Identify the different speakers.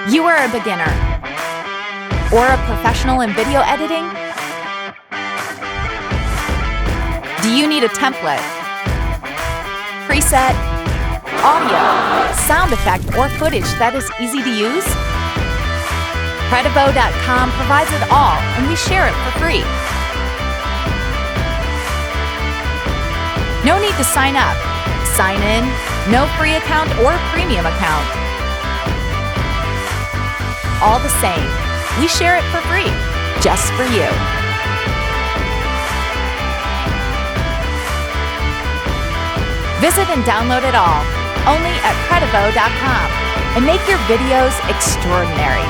Speaker 1: You are a beginner or a professional in video editing? Do you need a template, preset, audio, sound effect, or footage that is easy to use? Credivo.com provides it all, and we share it for free. No need to sign up, sign in, no free account or premium account. All the same, we share it for free, just for you. Visit and download it all, only at Credivo.com, and make your videos extraordinary.